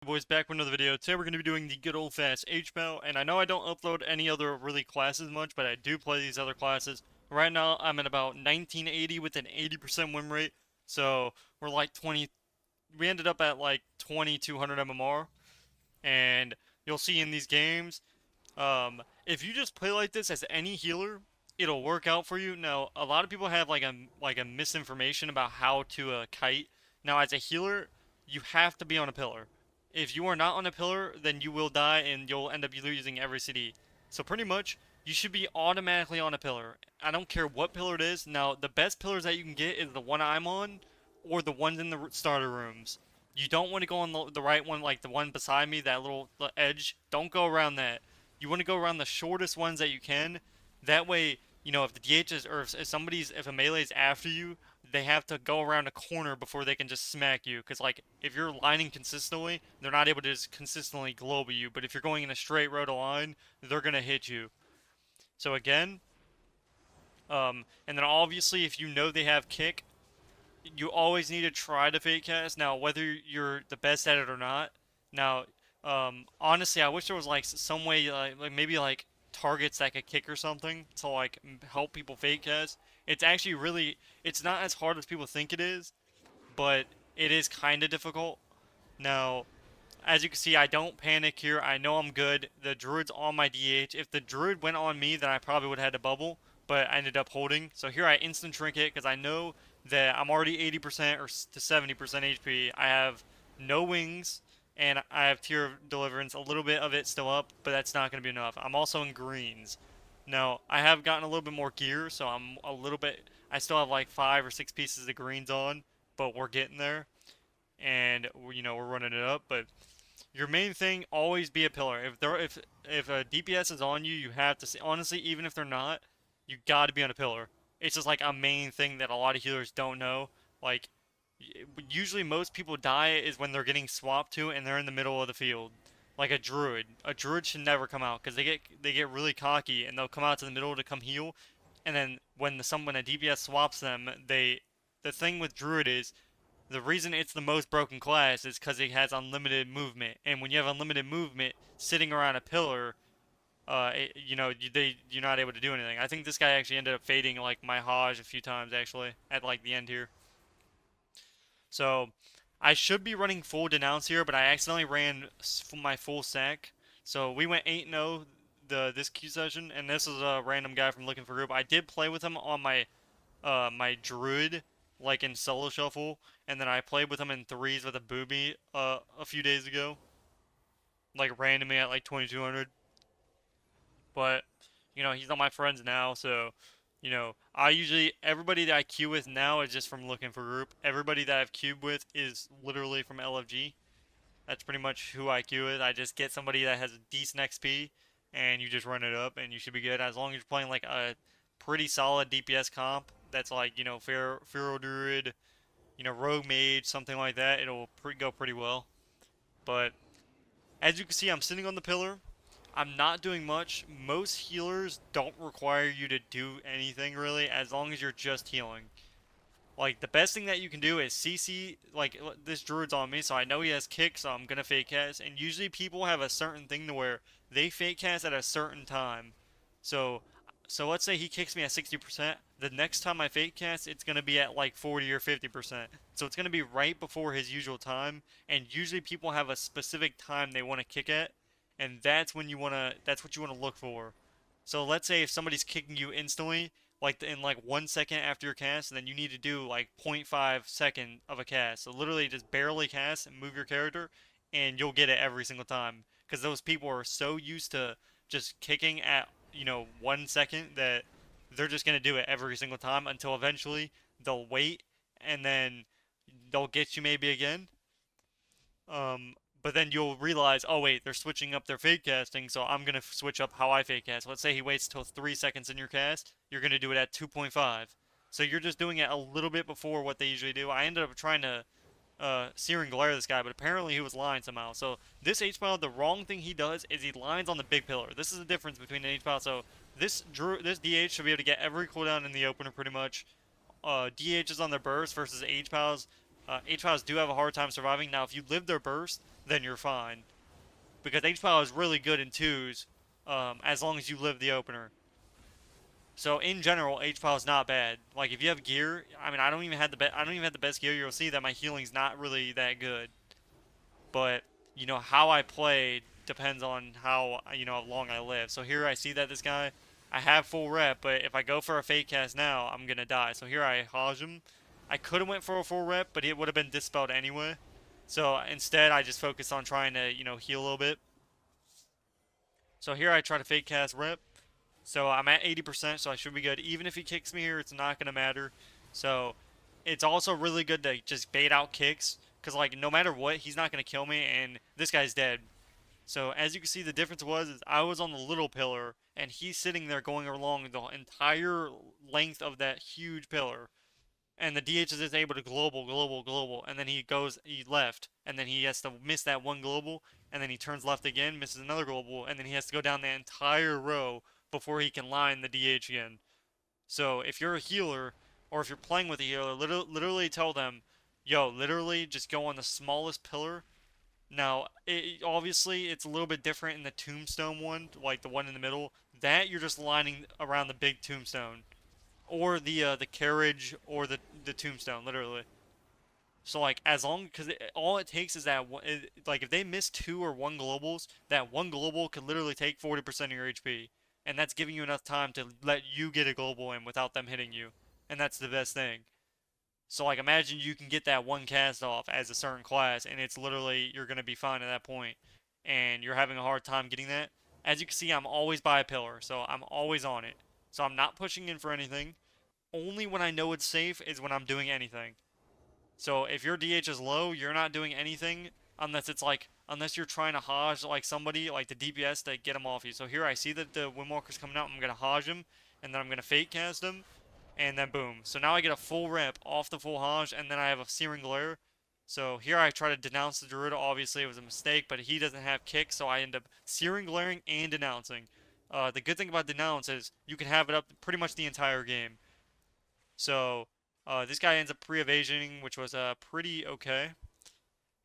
boys, back with another video. Today we're going to be doing the good old fast Hpal, and I know I don't upload any other really classes much, but I do play these other classes. Right now I'm at about 1980 with an 80% win rate, so we're like 20, we ended up at like 2200 MMR, and you'll see in these games, if you just play like this as any healer, it'll work out for you. Now, a lot of people have like a misinformation about how to kite. Now, as a healer, you have to be on a pillar. If you are not on a pillar, then you will die and you'll end up losing every CD. So pretty much, you should be automatically on a pillar. I don't care what pillar it is. Now, the best pillars that you can get is the one I'm on, or the ones in the starter rooms. You don't want to go on the right one, like the one beside me, that little edge. Don't go around that. You want to go around the shortest ones that you can. That way, you know, if the DH is, or if a melee is after you, they have to go around a corner before they can just smack you. Because, like, if you're lining consistently, they're not able to just consistently global you. But if you're going in a straight row to line, they're going to hit you. So, again, and then obviously, if you know they have kick, you always need to try to fake cast. Now, whether you're the best at it or not, now, honestly, I wish there was like some way, like maybe like targets that could kick or something to like help people fake cast. It's actually really, it's not as hard as people think it is, but it is kind of difficult. Now, as you can see, I don't panic here. I know I'm good. The druid's on my DH. If the druid went on me, then I probably would have had to bubble, but I ended up holding. So here I instant trinket because I know that I'm already 80% or to 70% HP. I have no wings, and I have Tear of Deliverance. A little bit of it still up, but that's not going to be enough. I'm also in greens. Now, I have gotten a little bit more gear, so I'm a little bit... I still have like 5 or 6 pieces of greens on, but we're getting there. And, you know, we're running it up, but your main thing, always be a pillar. If a DPS is on you, you have to see, honestly, even if they're not, you got to be on a pillar. It's just like a main thing that a lot of healers don't know. Like, usually most people die is when they're getting swapped to and they're in the middle of the field. Like a druid. A druid should never come out because they get really cocky and they'll come out to the middle to come heal, and then when a DPS swaps them, the thing with druid is the reason it's the most broken class is because it has unlimited movement, and when you have unlimited movement, sitting around a pillar, you're not able to do anything. I think this guy actually ended up fading like my Hajj a few times actually at like the end here. So I should be running full denounce here, but I accidentally ran my full sack. So we went 8-0 this queue session, and this is a random guy from Looking for Group. I did play with him on my druid, like in solo shuffle, and then I played with him in threes with a booby a few days ago, like randomly at like 2200. But you know, he's not my friends now, so you know, everybody that I queue with now is just from Looking for Group. Everybody that I've queued with is literally from LFG. That's pretty much who I queue with. I just get somebody that has a decent XP, and you just run it up, and you should be good as long as you're playing like a pretty solid DPS comp. That's like, you know, Feral Druid, you know, Rogue Mage, something like that. It'll go pretty well. But as you can see, I'm sitting on the pillar. I'm not doing much. Most healers don't require you to do anything really, as long as you're just healing. Like, the best thing that you can do is CC, like, this druid's on me, so I know he has kick, so I'm gonna fake cast. And usually people have a certain thing to where they fake cast at a certain time. So, so let's say he kicks me at 60%. The next time I fake cast, it's gonna be at like 40 or 50%. So it's gonna be right before his usual time. And usually people have a specific time they want to kick at, and that's what you wanna look for. So let's say if somebody's kicking you instantly, like in like 1 second after your cast, and then you need to do like 0.5 second of a cast. So literally just barely cast and move your character, and you'll get it every single time. Because those people are so used to just kicking at, you know, 1 second that they're just gonna do it every single time until eventually they'll wait, and then they'll get you maybe again. But then you'll realize, oh wait, they're switching up their fake casting, so I'm gonna switch up how I fake cast. Let's say he waits till 3 seconds in your cast, you're gonna do it at 2.5. So you're just doing it a little bit before what they usually do. I ended up trying to Searing Glare this guy, but apparently he was lying somehow. So this H-Pile, the wrong thing he does is he lines on the big pillar. This is the difference between an H-Pile. So this DH should be able to get every cooldown in the opener pretty much. DH is on their burst versus H-Piles. H-Piles do have a hard time surviving. Now, if you live their burst, then you're fine. Because Hpal is really good in 2s, as long as you live the opener. So in general, Hpal is not bad. Like if you have gear, I mean, I don't even have the best gear. You'll see that my healing's not really that good. But you know how I play depends on how how long I live. So here I see that this guy, I have full rep, but if I go for a fake cast now, I'm gonna die. So here I Hodge him. I could have went for a full rep, but it would have been dispelled anyway. So instead, I just focused on trying to heal a little bit. So here I try to fake cast rep. So I'm at 80%, so I should be good. Even if he kicks me here, it's not gonna matter. So it's also really good to just bait out kicks, because like no matter what, he's not gonna kill me, and this guy's dead. So as you can see, the difference was is I was on the little pillar, and he's sitting there going along the entire length of that huge pillar. And the DH is just able to global, global, global, and then he left, and then he has to miss that one global, and then he turns left again, misses another global, and then he has to go down the entire row before he can line the DH again. So if you're a healer, or if you're playing with a healer, literally tell them, yo, literally just go on the smallest pillar. Now, obviously, it's a little bit different in the tombstone one, like the one in the middle. That you're just lining around the big tombstone, or the carriage, or the tombstone, literally. So like as long because all it takes is that one, like if they miss 2 or 1 globals, that one global could literally take 40% of your HP, and that's giving you enough time to let you get a global in without them hitting you, and that's the best thing. So like imagine you can get that one cast off as a certain class, and it's literally you're gonna be fine at that point, and you're having a hard time getting that. As you can see, I'm always by a pillar, so I'm always on it. So I'm not pushing in for anything. Only when I know it's safe is when I'm doing anything. So if your DH is low, you're not doing anything unless you're trying to Hodge like somebody like the DPS to get him off you. So here I see that the Windwalker's coming out. I'm gonna Hodge him, and then I'm gonna fake cast him, and then boom. So now I get a full rep off the full Hodge, and then I have a Searing Glare. So here I try to denounce the Druid. Obviously it was a mistake, but he doesn't have kick, so I end up Searing Glaring and denouncing. The good thing about denounce is you can have it up pretty much the entire game. So this guy ends up pre-evasioning, which was pretty okay.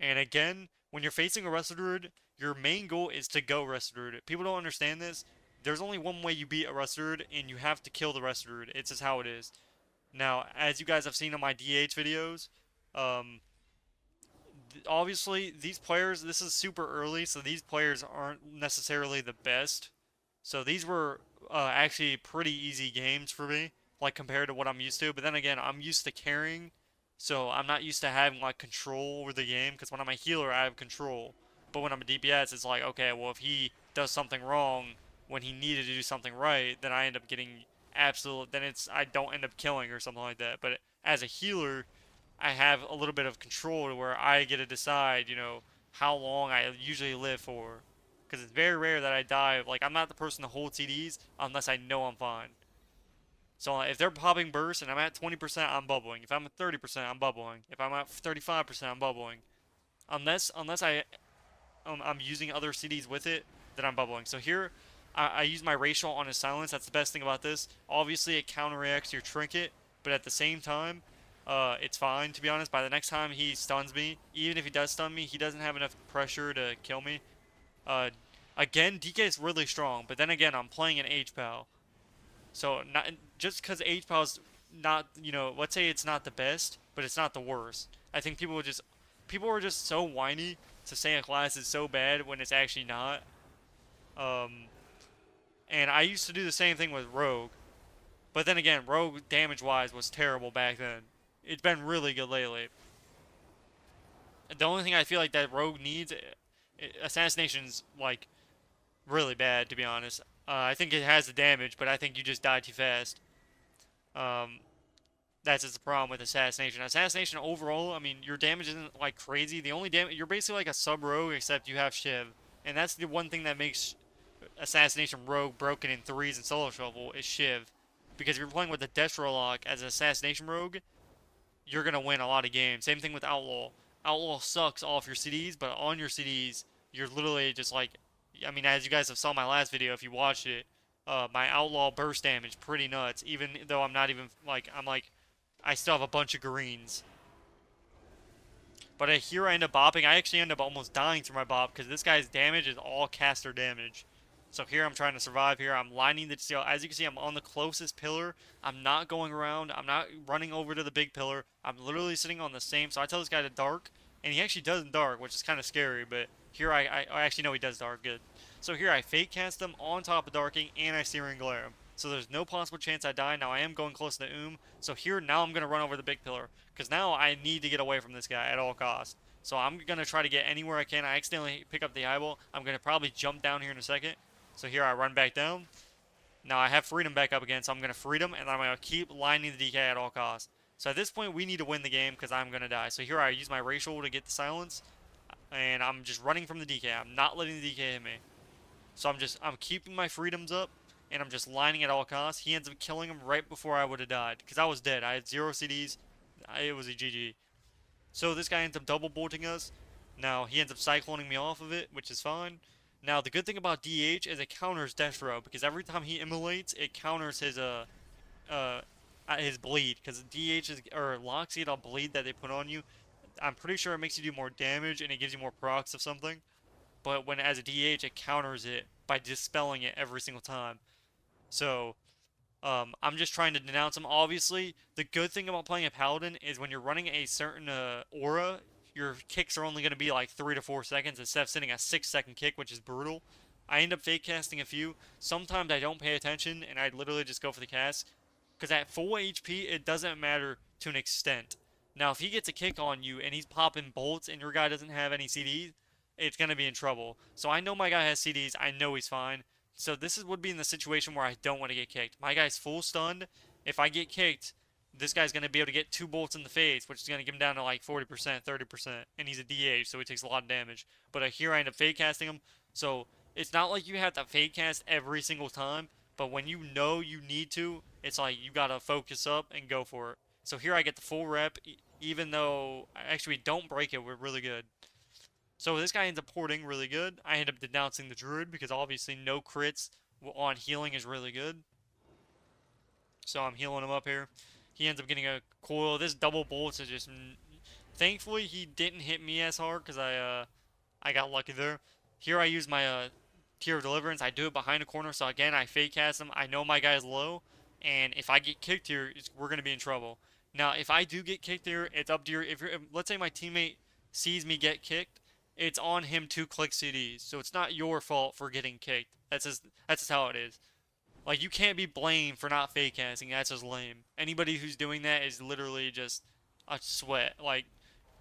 And again, when you're facing a Wrestle Druid, your main goal is to go Wrestle Druid. People don't understand this. There's only one way you beat a Wrestle Druid, and you have to kill the Wrestle Druid. It's just how it is. Now, as you guys have seen on my DH videos, um, obviously these players, this is super early, so these players aren't necessarily the best. So these were actually pretty easy games for me, like compared to what I'm used to. But then again, I'm used to carrying, so I'm not used to having like control over the game. Because when I'm a healer, I have control. But when I'm a DPS, it's like, okay, well if he does something wrong when he needed to do something right, then I end up getting absolute. Then I don't end up killing or something like that. But as a healer, I have a little bit of control to where I get to decide, how long I usually live for. Because it's very rare that I die. Like, I'm not the person to hold CDs unless I know I'm fine. So if they're popping bursts and I'm at 20%, I'm bubbling. If I'm at 30%, I'm bubbling. If I'm at 35%, I'm bubbling. Unless I'm using other CDs with it, then I'm bubbling. So here, I use my racial on his silence. That's the best thing about this. Obviously, it counteracts your trinket, but at the same time, it's fine, to be honest. By the next time he stuns me, even if he does stun me, he doesn't have enough pressure to kill me. Uh, Again, DK is really strong, but then again, I'm playing an Hpal. So not just because Hpal's not, let's say it's not the best, but it's not the worst. I think people are just so whiny to say a class is so bad when it's actually not. Um, and I used to do the same thing with Rogue, but then again, Rogue damage-wise was terrible back then. It's been really good lately. The only thing I feel like that Rogue needs, Assassination's like really bad, to be honest. I think it has the damage, but I think you just die too fast. Um, that's just the problem with Assassination. Assassination overall, I mean, your damage isn't like crazy. The only damage, you're basically like a sub-rogue, except you have Shiv. And that's the one thing that makes Assassination Rogue broken in 3s and Solo Shuffle is Shiv. Because if you're playing with the Destro Lock as an Assassination Rogue, you're going to win a lot of games. Same thing with Outlaw. Outlaw sucks off your CDs, but on your CDs, you're literally just like, I mean, as you guys have saw my last video, if you watched it, my Outlaw burst damage pretty nuts. Even though I'm not even like, I still have a bunch of greens. But here I end up bopping. I actually end up almost dying through my bop because this guy's damage is all caster damage. So here I'm trying to survive here. I'm lining the steel. As you can see, I'm on the closest pillar. I'm not going around. I'm not running over to the big pillar. I'm literally sitting on the same. So I tell this guy to dark, and he actually does dark, which is kind of scary. But here I actually know he does dark. Good. So here I fake cast him on top of darking, and I searing glare him. So there's no possible chance I die. Now I am going close to So here now I'm gonna run over the big pillar because now I need to get away from this guy at all costs. So I'm gonna try to get anywhere I can. I accidentally pick up the eyeball. I'm gonna probably jump down here in a second. So here I run back down. Now I have freedom back up again, so I'm gonna freedom and I'm gonna keep lining the DK at all costs. So at this point we need to win the game because I'm gonna die. So here I use my racial to get the silence, and I'm just running from the DK. I'm not letting the DK hit me. So I'm keeping my freedoms up, and I'm just lining at all costs. He ends up killing him right before I would have died because I was dead. I had 0 CDs. It was a GG. So this guy ends up double bolting us. Now he ends up cycloning me off of it, which is fine. Now the good thing about DH is it counters Death Row because every time he immolates, it counters his bleed because DH is or locks it on bleed that they put on you. I'm pretty sure it makes you do more damage and it gives you more procs of something. But when as a DH, it counters it by dispelling it every single time. So I'm just trying to denounce him. Obviously, the good thing about playing a paladin is when you're running a certain aura, your kicks are only going to be like 3 to 4 seconds instead of sitting a 6-second kick, which is brutal. I end up fake casting a few. Sometimes I don't pay attention and I literally just go for the cast. Because at full HP, it doesn't matter to an extent. Now, if he gets a kick on you and he's popping bolts and your guy doesn't have any CDs, it's going to be in trouble. So I know my guy has CDs. I know he's fine. So would be in the situation where I don't want to get kicked. My guy's full stunned. If I get kicked, this guy's going to be able to get 2 bolts in the face, which is going to give him down to like 40%, 30%. And he's a DH, so he takes a lot of damage. But here I end up fake casting him. So it's not like you have to fake cast every single time. But when you know you need to, it's like you got to focus up and go for it. So here I get the full rep, even though actually don't break it. We're really good. So this guy ends up porting really good. I end up denouncing the druid because obviously no crits on healing is really good. So I'm healing him up here. He ends up getting a coil. This double bolts is just... Thankfully he didn't hit me as hard because I got lucky there. Here I use my Tier of Deliverance. I do it behind a corner. So again, I fake cast him. I know my guy's low. And if I get kicked here, we're going to be in trouble. Now, if I do get kicked here, it's up to your... If let's say my teammate sees me get kicked, it's on him to click CDs. So it's not your fault for getting kicked. That's just how it is. Like, you can't be blamed for not fake casting. That's just lame. Anybody who's doing that is literally just a sweat. Like,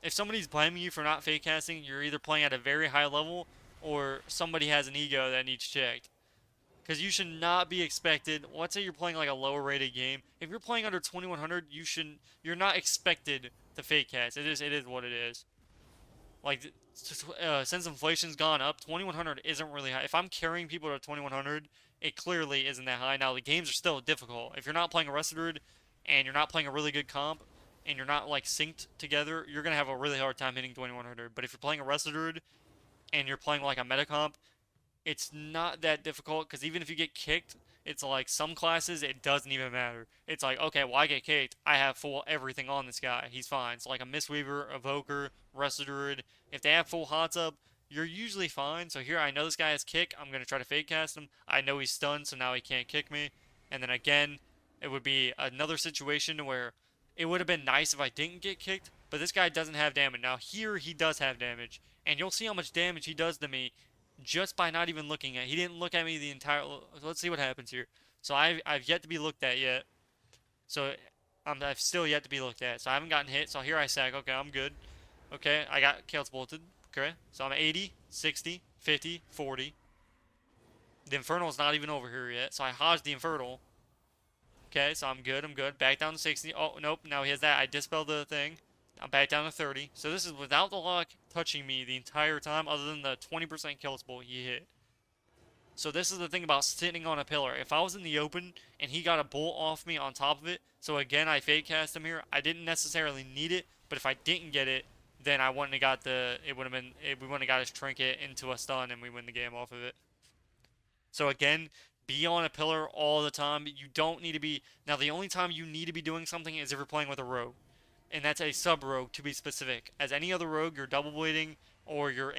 if somebody's blaming you for not fake casting, you're either playing at a very high level or somebody has an ego that needs checked. Because you should not be expected. Let's say you're playing like a lower rated game. If you're playing under 2100, you're not expected to fake cast. It is what it is. Like, since inflation's gone up, 2100 isn't really high. If I'm carrying people to 2100, it clearly isn't that high. Now, the games are still difficult. If you're not playing a Resident and you're not playing a really good comp, and you're not, like, synced together, you're going to have a really hard time hitting 2100. But if you're playing a Resident and you're playing, like, a meta comp, it's not that difficult, because even if you get kicked, it's like some classes, it doesn't even matter. It's like, okay, well, I get kicked. I have full everything on this guy. He's fine. So, like a Mistweaver, Evoker, Resident, if they have full hots up, you're usually fine. So here, I know this guy has kick. I'm going to try to fake cast him. I know he's stunned, so now he can't kick me. And then again, it would be another situation where it would have been nice if I didn't get kicked, but this guy doesn't have damage. Now, here, he does have damage. And you'll see how much damage he does to me just by not even looking at. He didn't look at me the entire... Let's see what happens here. So I've yet to be looked at yet. So I've still yet to be looked at. So I haven't gotten hit. So here I sag. Okay, I'm good. Okay, I got Chaos Bolted. Okay, so I'm 80, 60, 50, 40. The Infernal's not even over here yet. So I hodged the Infernal. Okay, so I'm good. I'm good. Back down to 60. Oh, nope. Now he has that. I dispelled the thing. I'm back down to 30. So this is without the lock touching me the entire time, other than the 20% kill bolt he hit. So this is the thing about sitting on a pillar. If I was in the open and he got a bolt off me on top of it, so again I fake cast him here. I didn't necessarily need it, but if I didn't get it, then I wouldn't have got we wouldn't have got his trinket into a stun and we win the game off of it. So again, be on a pillar all the time. You don't need to be... Now the only time you need to be doing something is if you're playing with a rogue. and that's a sub rogue to be specific. As any other rogue, you're double bleeding, or you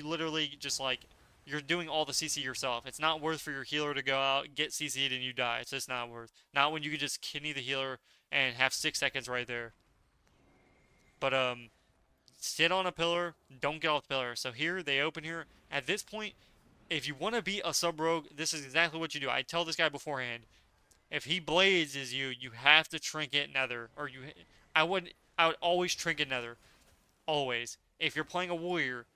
literally just like you're doing all the CC yourself. It's not worth for your healer to go out, get CC'd, and you die. It's just not worth. Not when you could just kidney the healer and have 6 seconds right there. But sit on a pillar, don't get off the pillar. So here they open here. At this point, if you want to beat a sub rogue, this is exactly what you do. I tell this guy beforehand. If he blazes you, you have to trinket nether, or you. I would always trinket nether, always. If you're playing a warrior,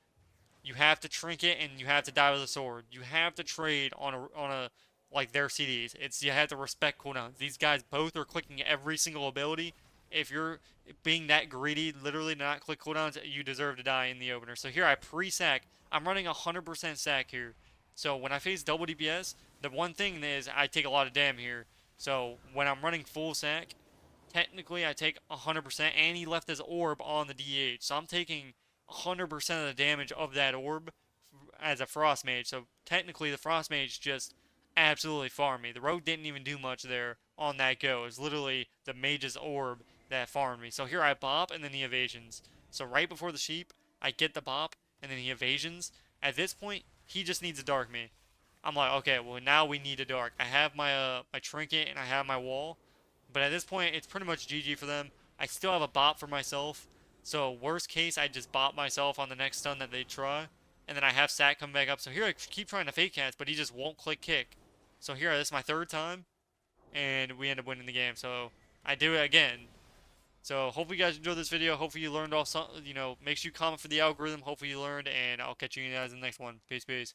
you have to trinket and you have to die with a sword. You have to trade on a like their CDs. It's you have to respect cooldowns. These guys both are clicking every single ability. If you're being that greedy, literally not click cooldowns, you deserve to die in the opener. So here I pre-sack. I'm running 100% sack here. So when I face double DPS, the one thing is I take a lot of damage here. So when I'm running full sack, technically I take 100%, and he left his orb on the DH. So I'm taking 100% of the damage of that orb as a Frost Mage. So technically the Frost Mage just absolutely farmed me. The Rogue didn't even do much there on that go. It was literally the Mage's orb that farmed me. So here I bop, and then he evasions. So right before the sheep, I get the bop, and then he evasions. At this point, he just needs to dark me. I'm like, okay, well now we need a dark. I have my trinket and I have my wall, but at this point it's pretty much GG for them. I still have a bop for myself, so worst case I just bop myself on the next stun that they try, and then I have Sat come back up. So here I keep trying to fake cast, but he just won't click kick. So here this is my third time, and we end up winning the game. So I do it again. So hopefully you guys enjoyed this video. Hopefully you learned all some, make sure you comment for the algorithm. Hopefully you learned, and I'll catch you guys in the next one. Peace, peace.